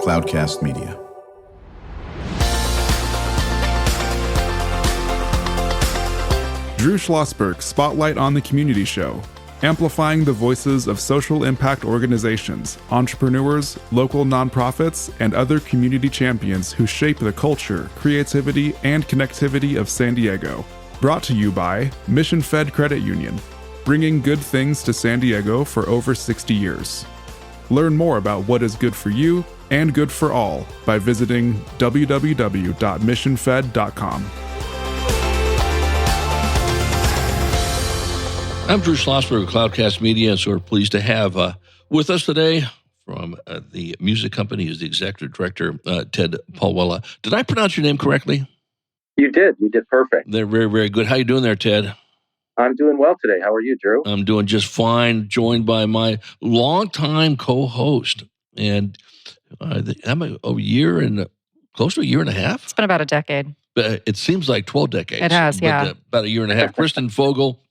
Cloudcast Media. Drew Schlosberg Spotlight on the Community Show, amplifying the voices of social impact organizations, entrepreneurs, local nonprofits, and other community champions who shape the culture, creativity, and connectivity of San Diego. Brought to you by Mission Fed Credit Union, bringing good things to San Diego for over 60 years. Learn more about what is good for you and good for all by visiting www.missionfed.com. I'm Drew Schlosberg of Cloudcast Media, and so we're pleased to have with us today from the music company is the executive director, Ted Pawela. Did I pronounce your name correctly? You did. You did perfect. They're very, very good. How you doing there, Ted? I'm doing well today. How are you, Drew? I'm doing just fine, joined by my longtime co-host. And I'm a year and close to a year and a half. It's been about a decade. It seems like 12 decades. It has, yeah. About a year and a half. Kristen Fogel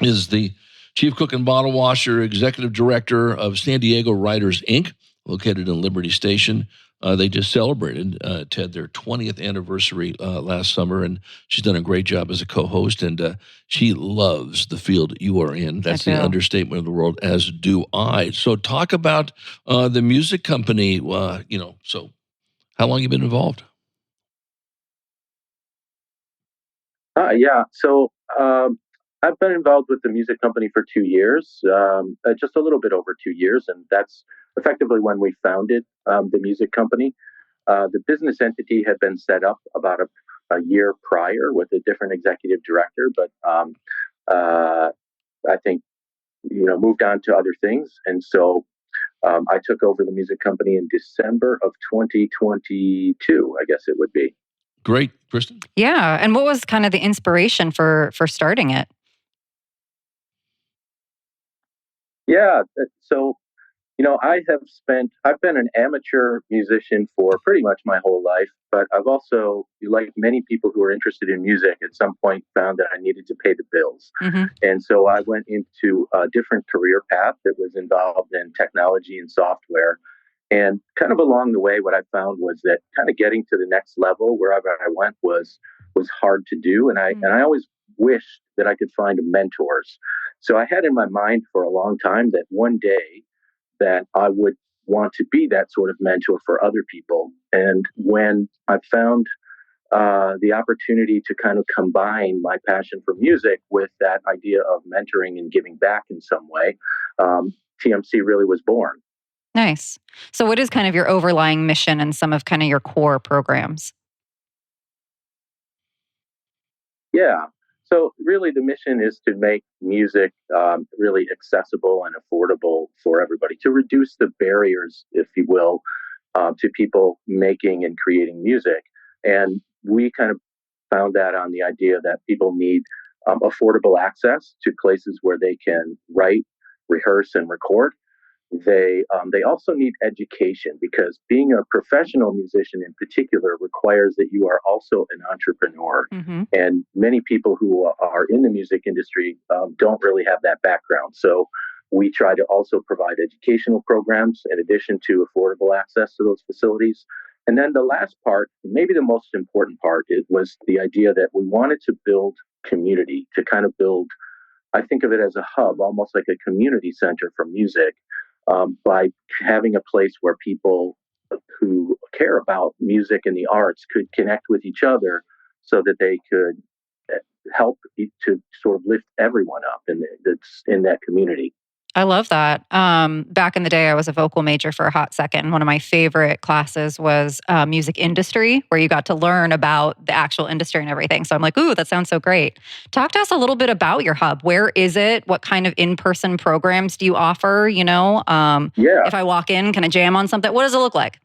is the Chief Cook and Bottle Washer, Executive Director of San Diego Writers, Inc., located in Liberty Station. They just celebrated, Ted, their 20th anniversary last summer, and she's done a great job as a co-host, and she loves the field you are in. That's the understatement of the world, as do I. So talk about the music company, so how long have you been involved? So I've been involved with the music company for 2 years, just a little bit over 2 years, and that's effectively when we founded the music company. The business entity had been set up about a year prior with a different executive director, but I think moved on to other things, and so I took over the music company in December of 2022, I guess it would be. Great, Kristen. Yeah, and what was kind of the inspiration for starting it? Yeah, so I've been an amateur musician for pretty much my whole life, but I've also, like many people who are interested in music, at some point found that I needed to pay the bills. Mm-hmm. And so I went into a different career path that was involved in technology and software. And kind of along the way, what I found was that kind of getting to the next level wherever I went was hard to do. And I always wished that I could find mentors. So I had in my mind for a long time that one day that I would want to be that sort of mentor for other people. And when I found the opportunity to kind of combine my passion for music with that idea of mentoring and giving back in some way, TMC really was born. Nice. So what is kind of your overlying mission and some of kind of your core programs? Yeah. So really the mission is to make music really accessible and affordable for everybody, to reduce the barriers, if you will, to people making and creating music. And we kind of found that on the idea that people need affordable access to places where they can write, rehearse, and record. They also need education, because being a professional musician in particular requires that you are also an entrepreneur. Mm-hmm. And many people who are in the music industry don't really have that background. So we try to also provide educational programs in addition to affordable access to those facilities. And then the last part, maybe the most important part, it was the idea that we wanted to build community, to kind of build, I think of it as a hub, almost like a community center for music. By having a place where people who care about music and the arts could connect with each other so that they could help to sort of lift everyone up that's in that community. I love that. Back in the day, I was a vocal major for a hot second. One of my favorite classes was music industry, where you got to learn about the actual industry and everything. So I'm like, ooh, that sounds so great. Talk to us a little bit about your hub. Where is it? What kind of in-person programs do you offer? If I walk in, can I jam on something? What does it look like?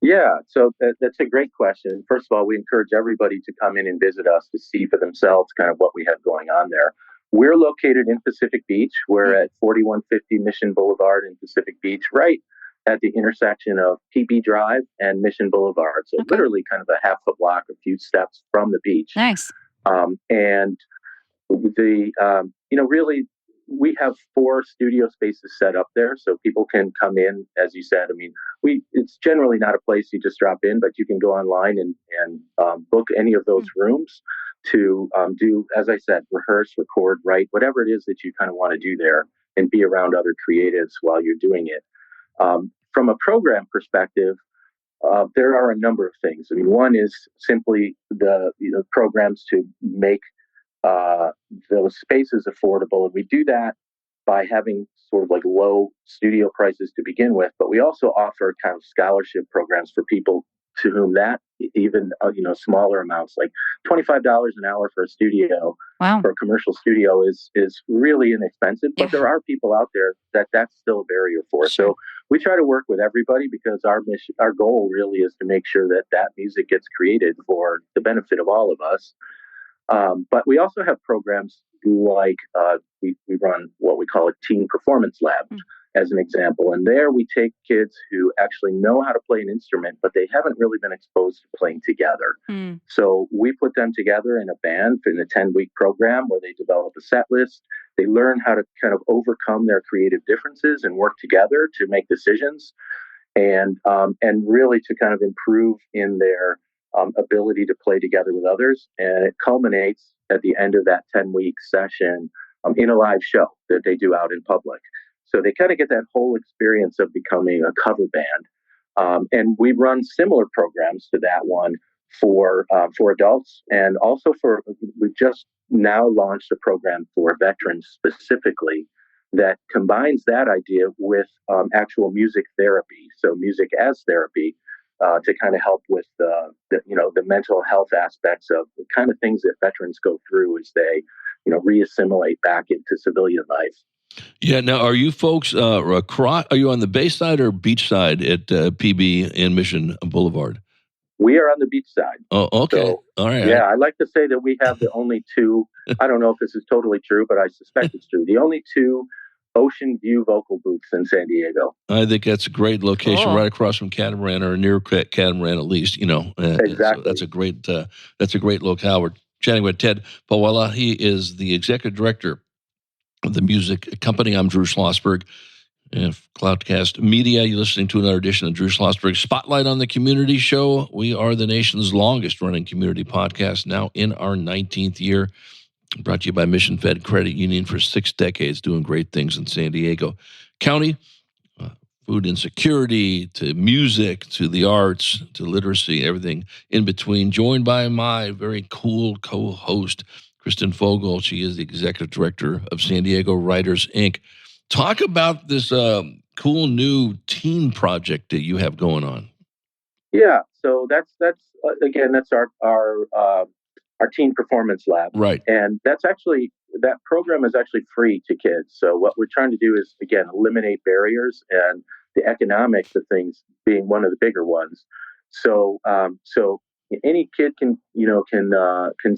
Yeah, so that's a great question. First of all, we encourage everybody to come in and visit us to see for themselves kind of what we have going on there. We're located in Pacific Beach. We're at 4150 Mission Boulevard in Pacific Beach, right at the intersection of PB Drive and Mission Boulevard. So literally kind of a half a block, a few steps from the beach. Nice. And really we have 4 studio spaces set up there, so people can come in. As you said, I mean, it's generally not a place you just drop in, but you can go online and book any of those rooms to do, as I said, rehearse, record, write, whatever it is that you kind of want to do there, and be around other creatives while you're doing it. From a program perspective, there are a number of things. I mean, one is simply the programs to make those spaces affordable, and we do that by having sort of like low studio prices to begin with. But we also offer kind of scholarship programs for people to whom that even smaller amounts, like $25 an hour for a studio. Wow. For a commercial studio is really inexpensive. But there are people out there that's still a barrier for. Sure. So we try to work with everybody, because our goal really is to make sure that music gets created for the benefit of all of us. But we also have programs like we run what we call a teen performance lab, as an example. And there we take kids who actually know how to play an instrument, but they haven't really been exposed to playing together. So we put them together in a band in a 10-week program where they develop a set list. They learn how to kind of overcome their creative differences and work together to make decisions, and really to kind of improve in their ability to play together with others. And it culminates at the end of that 10-week session in a live show that they do out in public. So they kind of get that whole experience of becoming a cover band. And we run similar programs to that one for adults, and also we've just now launched a program for veterans specifically that combines that idea with actual music therapy. So music as therapy, to kind of help with the mental health aspects of the kind of things that veterans go through as they reassimilate back into civilian life. Yeah. Now, are you folks are you on the bay side or beach side at PB and Mission Boulevard? We are on the beach side. Oh, okay. So, all right. Yeah, I like to say that we have the only 2. I don't know if this is totally true, but I suspect it's true. The only 2 ocean view vocal booths in San Diego. I think that's a great location, Cool. right across from Catamaran, or near Catamaran at least. Exactly. So that's a great locale. We're chatting with Ted Pawela. He is the executive director of the music company. I'm Drew Schlosberg. Cloudcast Media. You're listening to another edition of Drew Schlosberg Spotlight on the Community Show. We are the nation's longest running community podcast, now in our 19th year. Brought to you by Mission Fed Credit Union for 6 decades, doing great things in San Diego County. Food insecurity, to music, to the arts, to literacy, everything in between. Joined by my very cool co-host, Kristen Fogel. She is the executive director of San Diego Writers, Inc. Talk about this cool new teen project that you have going on. Yeah, so that's our teen performance lab, right? And that program is actually free to kids. So what we're trying to do is, again, eliminate barriers, and the economics of things being one of the bigger ones. So any kid can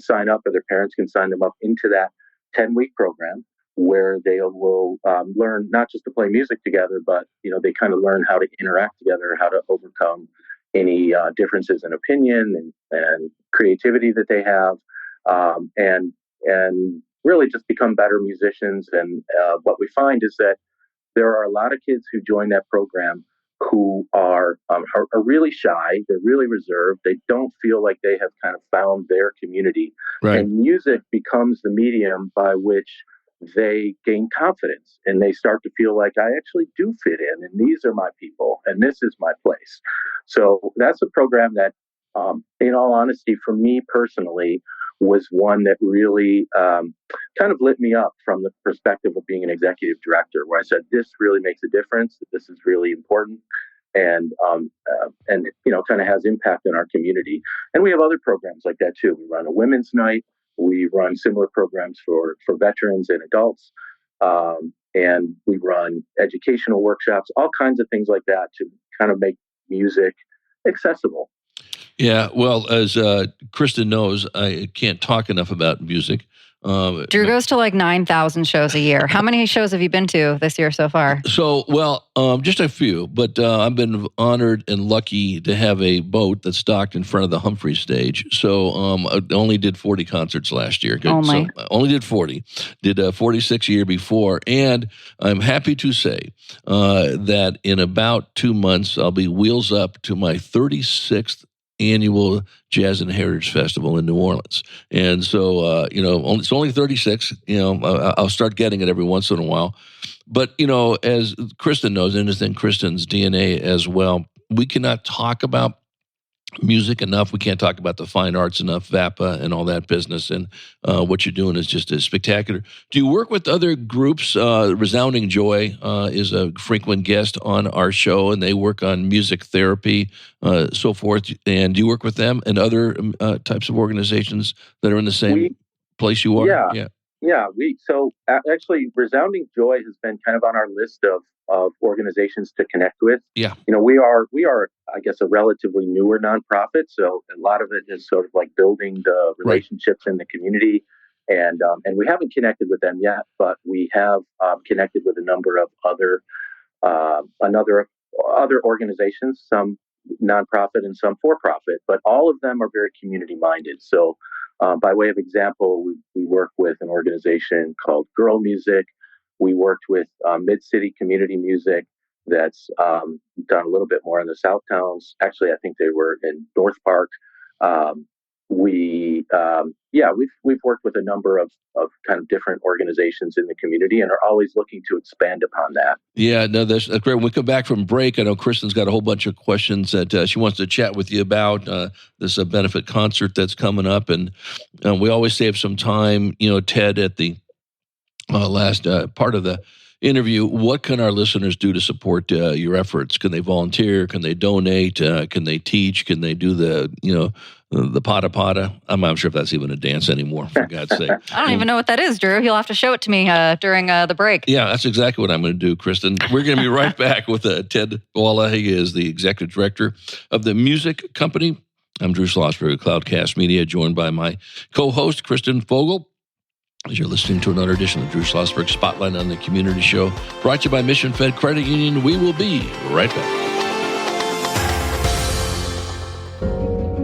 sign up, or their parents can sign them up into that 10-week program, where they will learn not just to play music together, but they kind of learn how to interact together, how to overcome any differences in opinion and creativity that they have, and really just become better musicians. And what we find is that there are a lot of kids who join that program who are really shy. They're really reserved. They don't feel like they have kind of found their community. Right. And music becomes the medium by which they gain confidence, and they start to feel like, I actually do fit in, and these are my people, and this is my place. So that's a program that, in all honesty, for me personally, was one that really kind of lit me up from the perspective of being an executive director, where I said, this really makes a difference. This is really important. And kind of has impact in our community. And we have other programs like that too. We run a women's night. We run similar programs for veterans and adults. And we run educational workshops, all kinds of things like that to kind of make music accessible. Yeah, well, as Kristen knows, I can't talk enough about music. Drew goes to like 9,000 shows a year. How many shows have you been to this year so far? So, just a few, but I've been honored and lucky to have a boat that's docked in front of the Humphrey stage. So I only did 40 concerts last year. Oh my. So I only did 40. Did 46 a year before. And I'm happy to say that in about 2 months, I'll be wheels up to my 36th annual Jazz and Heritage Festival in New Orleans. And so, it's only 36. I'll start getting it every once in a while. But, as Kristen knows, and it's in Kristen's DNA as well, we cannot talk about music enough. We can't talk about the fine arts enough, VAPA and all that business. And what you're doing is just spectacular. Do you work with other groups? Resounding Joy is a frequent guest on our show, and they work on music therapy, so forth. And do you work with them and other types of organizations that are in the same place you are? Yeah. Actually, Resounding Joy has been kind of on our list of organizations to connect with. Yeah. We are, I guess, a relatively newer nonprofit. So a lot of it is sort of like building the relationships in the community. And we haven't connected with them yet, but we have connected with a number of other organizations, some nonprofit and some for-profit, but all of them are very community-minded. So by way of example, we work with an organization called Girl Music. We worked with Mid-City Community Music that's done a little bit more in the South Towns. Actually, I think they were in North Park. We've worked with a number of kind of different organizations in the community and are always looking to expand upon that. Yeah, no, that's great. When we come back from break, I know Kristen's got a whole bunch of questions that she wants to chat with you about this benefit concert that's coming up. And we always save some time, Ted, at the last part of the interview. What can our listeners do to support your efforts? Can they volunteer? Can they donate? Can they teach? Can they do the pata pata? I'm not sure if that's even a dance anymore, for God's sake. I don't even know what that is, Drew. You'll have to show it to me during the break. Yeah, that's exactly what I'm going to do, Kristen. We're going to be right back with Ted Pawela. He is the executive director of the music company. I'm Drew Schlosberg of Cloudcast Media, joined by my co-host, Kristen Vogel. As you're listening to another edition of Drew Schlosberg Spotlight on the Community Show, brought to you by Mission Fed Credit Union. We will be right back.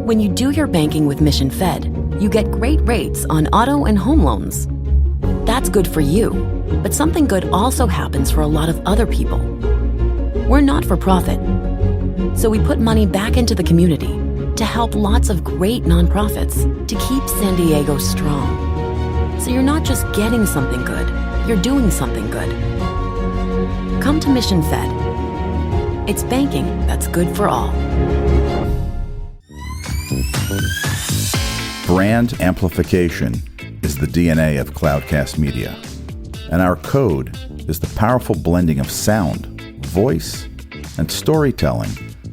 When you do your banking with Mission Fed, you get great rates on auto and home loans. That's good for you, but something good also happens for a lot of other people. We're not for profit, so we put money back into the community to help lots of great nonprofits to keep San Diego strong. So you're not just getting something good, you're doing something good. Come to Mission Fed. It's banking that's good for all. Brand amplification is the DNA of Cloudcast Media, and our code is the powerful blending of sound, voice, and storytelling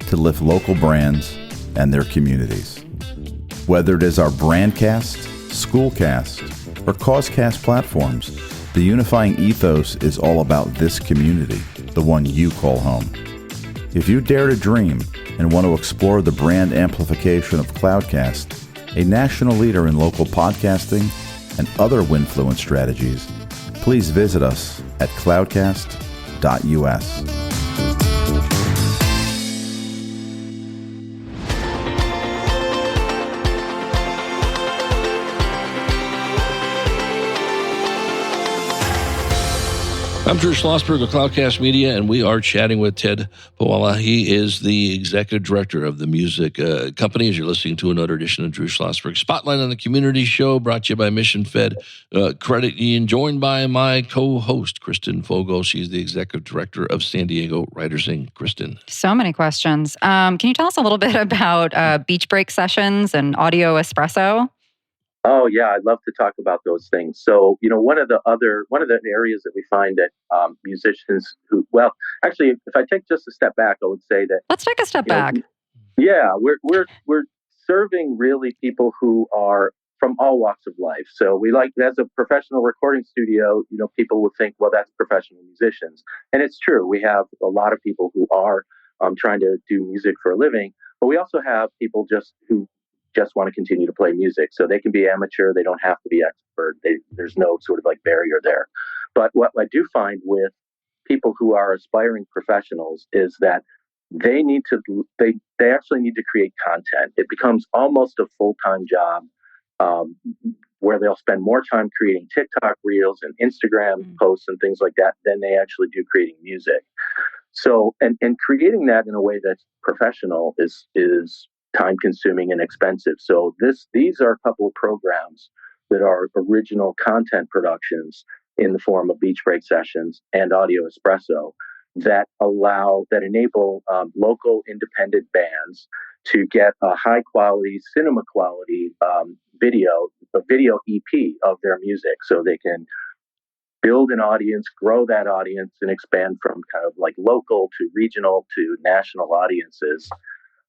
to lift local brands and their communities. Whether it is our Brandcast, Schoolcast, or Causecast platforms, the unifying ethos is all about this community, the one you call home. If you dare to dream and want to explore the brand amplification of Cloudcast, a national leader in local podcasting and other Winfluence strategies, please visit us at cloudcast.us. I'm Drew Schlosberg of Cloudcast Media, and we are chatting with Ted Pawela. He is the executive director of the music company. As you're listening to another edition of Drew Schlosberg Spotlight on the Community Show, brought to you by Mission Fed Credit Union, joined by my co-host, Kristen Vogel. She's the executive director of San Diego Writers Inc. Kristen. So many questions. Can you tell us a little bit about beach break sessions and audio espresso? Oh yeah, I'd love to talk about those things. So, one of the areas that we find that musicians actually, if I take just a step back, I would say that let's take a step back. Yeah, we're serving really people who are from all walks of life. So we as a professional recording studio, people would think, well, that's professional musicians, and it's true. We have a lot of people who are trying to do music for a living, but we also have people just who just want to continue to play music. So they can be amateur. They don't have to be expert. There's no sort of like barrier there. But what I do find with people who are aspiring professionals is that they actually need to create content. It becomes almost a full-time job, where they'll spend more time creating TikTok reels and Instagram posts and things like that than they actually do creating music. So, and creating that in a way that's professional is time consuming and expensive. So these are a couple of programs that are original content productions in the form of beach break sessions and audio espresso that enable local independent bands to get a high quality, cinema quality a video EP of their music, so they can build an audience, grow that audience, and expand from kind of like local to regional to national audiences.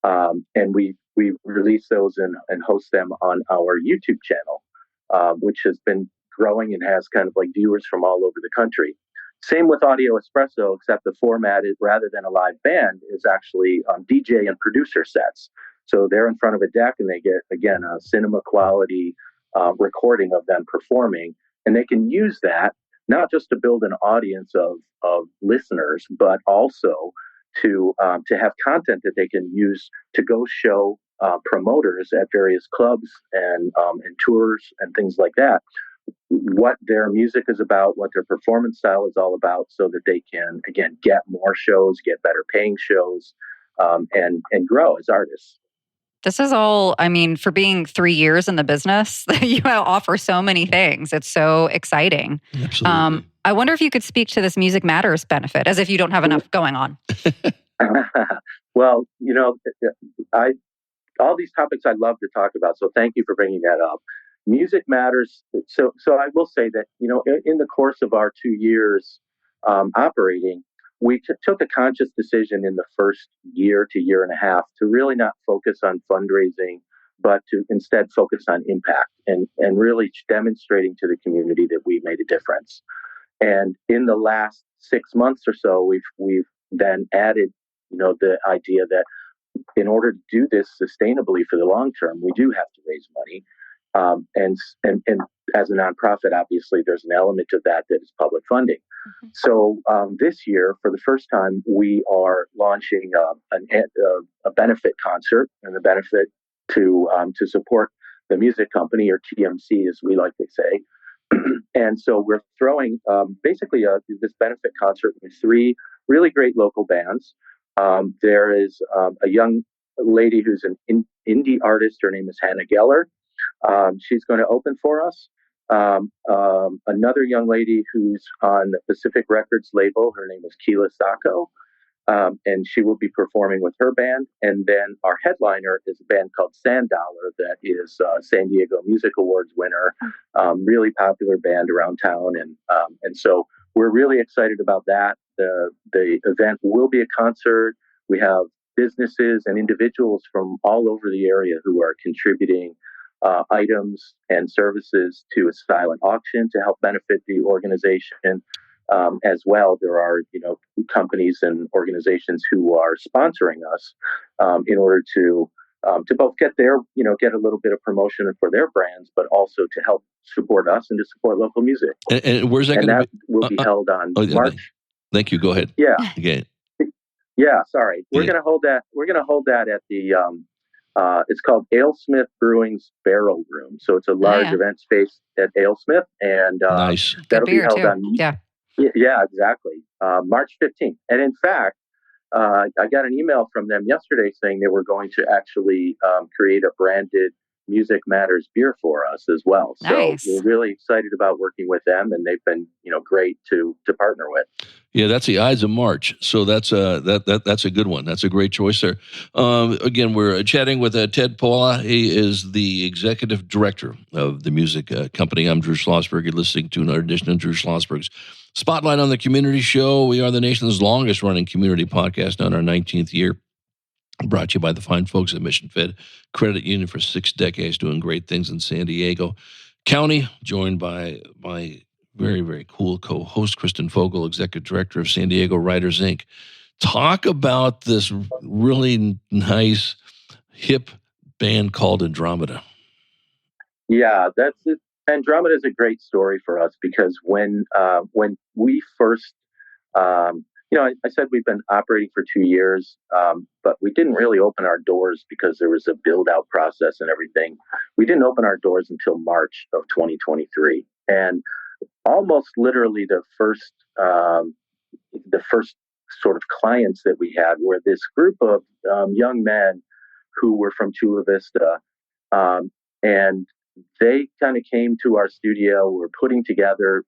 And we release those and host them on our YouTube channel, which has been growing and has kind of like viewers from all over the country. Same with Audio Espresso, except the format is, rather than a live band, is actually DJ and producer sets. So they're in front of a deck and they get, again, a cinema quality recording of them performing. And they can use that not just to build an audience of listeners, but also to have content that they can use to go show promoters at various clubs and tours and things like that, what their music is about, what their performance style is all about, so that they can, again, get more shows, get better paying shows, and grow as artists. This is all, I mean, for being 3 years in the business, you offer so many things. It's so exciting. Absolutely. I wonder if you could speak to this Music Matters benefit, as if you don't have enough going on. Well, all these topics I love to talk about, so thank you for bringing that up. Music Matters. So I will say that, in the course of our 2 years operating, we took a conscious decision in the first year to year and a half to really not focus on fundraising, but to instead focus on impact and really demonstrating to the community that we made a difference. And in the last 6 months or so, we've then added, the idea that in order to do this sustainably for the long term, we do have to raise money. And as a nonprofit, obviously, there's an element of that is public funding. Mm-hmm. So this year, for the first time, we are launching a benefit concert, and the benefit to support the music company, or TMC, as we like to say. And so we're throwing basically this benefit concert with 3 really great local bands. There is a young lady who's an indie artist. Her name is Hannah Geller. She's going to open for us. Another young lady who's on the Pacific Records label, her name is Keela Sacco, and she will be performing with her band. And then our headliner is a band called Sand Dollar that is San Diego Music Awards winner, really popular band around town. And so we're really excited about that. The event will be a concert. We have businesses and individuals from all over the area who are contributing items and services to a silent auction to help benefit the organization. As well, there are companies and organizations who are sponsoring us in order to both get get a little bit of promotion for their brands, but also to help support us and to support local music. And where's that going to be? Will be held on March. Thank you. Go ahead. Yeah. Okay. Yeah. Sorry. We're going to hold that. We're going to hold that at the. It's called AleSmith Brewing's Barrel Room. So it's a large event space at AleSmith, and nice. That'll be held too. on. Yeah, exactly. March 15th. And in fact, I got an email from them yesterday saying they were going to actually create a branded Music Matters beer for us as well. Nice. So we're really excited about working with them, and they've been, great to partner with. Yeah, that's the Ides of March. So that's a good one. That's a great choice there. Again, we're chatting with Ted Pawela. He is the executive director of the music company. I'm Drew Schlosberg. You're listening to another edition of Drew Schlosberg's Spotlight on the Community Show. We are the nation's longest running community podcast on our 19th year. Brought to you by the fine folks at Mission Fed Credit Union for 6 decades, doing great things in San Diego County. Joined by my very, very cool co-host, Kristen Fogel, Executive Director of San Diego Writers, Inc. Talk about this really nice, hip band called Andromeda. Yeah, that's it. Andromeda is a great story for us because when we first, I said we've been operating for 2 years, but we didn't really open our doors because there was a build out process and everything. We didn't open our doors until March of 2023, and almost literally the first sort of clients that we had were this group of young men who were from Chula Vista, and they kind of came to our studio. We were putting together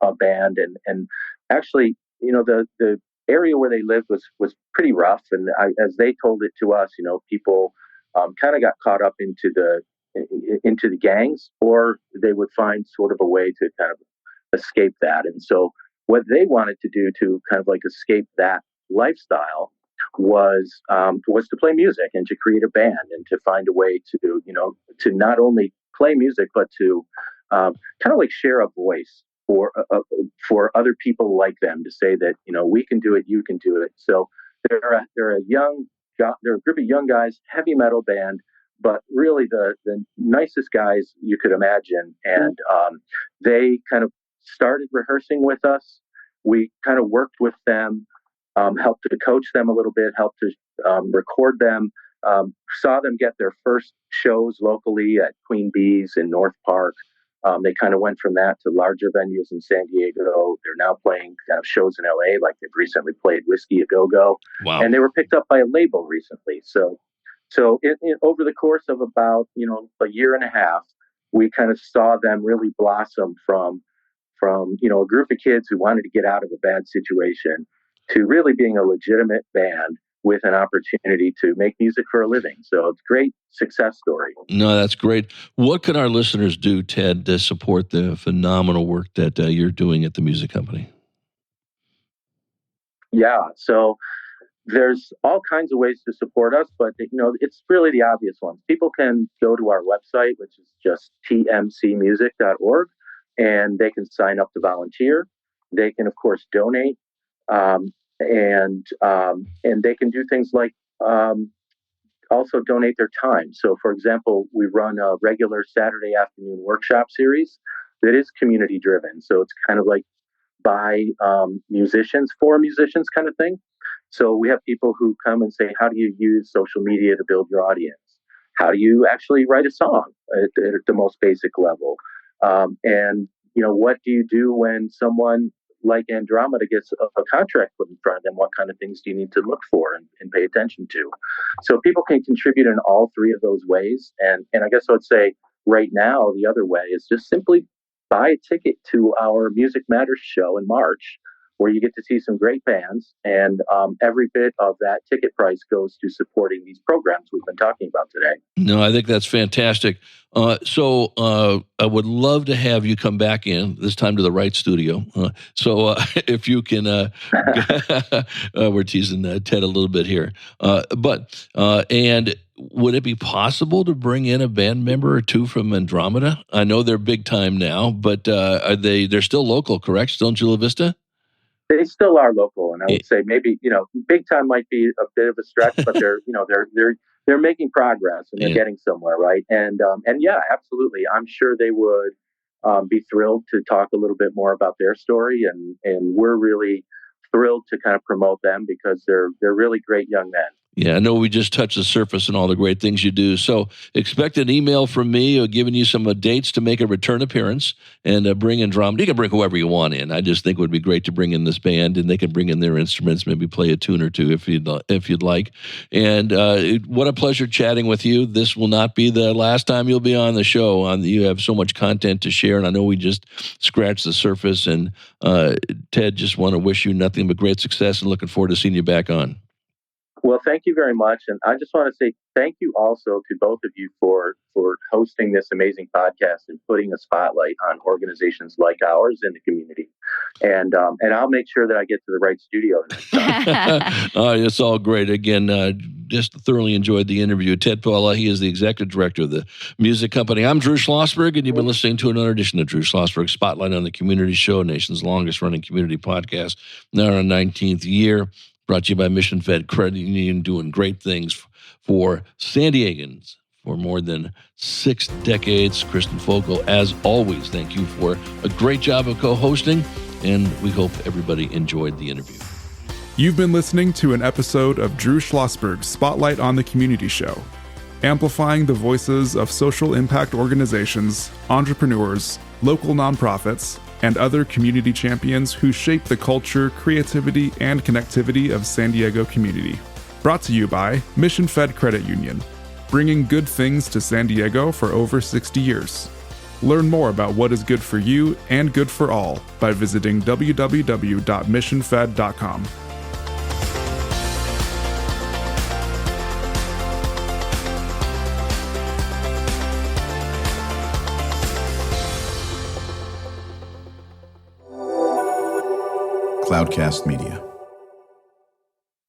a band, and actually, the area where they lived was pretty rough. And as they told it to us, people kind of got caught up into the gangs, or they would find sort of a way to kind of escape that. And so, what they wanted to do to kind of like escape that lifestyle was to play music and to create a band and to find a way to not only play music but to kind of like share a voice for other people like them, to say that we can do it, you can do it. So they're a group of young guys, heavy metal band, but really the nicest guys you could imagine. And they kind of started rehearsing with us. We kind of worked with them, helped to coach them a little bit, helped to record them, saw them get their first shows locally at Queen Bee's in North Park. They kind of went from that to larger venues in San Diego. They're now playing kind of shows in LA, like they've recently played Whiskey A Go Go. Wow. And they were picked up by a label recently. So over the course of about a year and a half, we kind of saw them really blossom from a group of kids who wanted to get out of a bad situation to really being a legitimate band with an opportunity to make music for a living. So it's a great success story. No, that's great. What can our listeners do, Ted, to support the phenomenal work that you're doing at the music company? Yeah, so there's all kinds of ways to support us, but it's really the obvious ones. People can go to our website, which is just tmcmusic.org, and they can sign up to volunteer. They can, of course, donate, and they can do things like also donate their time. So, for example, we run a regular Saturday afternoon workshop series that is community driven. So it's kind of like by musicians for musicians kind of thing. So we have people who come and say, how do you use social media to build your audience? How do you actually write a song at the most basic level? And what do you do when someone like Andromeda gets a contract put in front of them? What kind of things do you need to look for and pay attention to? So people can contribute in all three of those ways. And I guess I would say right now, the other way is just simply buy a ticket to our Music Matters show in March, where you get to see some great bands, and every bit of that ticket price goes to supporting these programs we've been talking about today. No, I think that's fantastic. So I would love to have you come back in, this time to the right studio. If you can, we're teasing Ted a little bit here. And would it be possible to bring in a band member or two from Andromeda? I know they're big time now, but they're still local, correct? Still in Chula Vista? They still are local, and I would say maybe big time might be a bit of a stretch, but they're making progress and they're getting somewhere, right? And yeah, absolutely, I'm sure they would be thrilled to talk a little bit more about their story, and we're really thrilled to kind of promote them because they're really great young men. Yeah, I know we just touched the surface and all the great things you do. So expect an email from me giving you some dates to make a return appearance and bring in Andromeda. You can bring whoever you want in. I just think it would be great to bring in this band, and they can bring in their instruments, maybe play a tune or two if you'd like. And what a pleasure chatting with you. This will not be the last time you'll be on the show. You have so much content to share, and I know we just scratched the surface. And Ted, just want to wish you nothing but great success and looking forward to seeing you back on. Well, thank you very much. And I just want to say thank you also to both of you for hosting this amazing podcast and putting a spotlight on organizations like ours in the community. And I'll make sure that I get to the right studio next time. It's all great. Again, just thoroughly enjoyed the interview. Ted Pawela, he is the executive director of the music company. I'm Drew Schlosberg, and you've been listening to another edition of Drew Schlosberg Spotlight on the Community Show, nation's longest running community podcast, now in our 19th year. brought to you by Mission Fed Credit Union, doing great things for San Diegans for more than 6 decades. Kristen Fogel, as always, thank you for a great job of co-hosting, and we hope everybody enjoyed the interview. You've been listening to an episode of Drew Schlosberg's Spotlight on the Community Show, amplifying the voices of social impact organizations, entrepreneurs, local nonprofits, and other community champions who shape the culture, creativity, and connectivity of San Diego community. Brought to you by Mission Fed Credit Union, bringing good things to San Diego for over 60 years. Learn more about what is good for you and good for all by visiting www.missionfed.com. Cloudcast Media.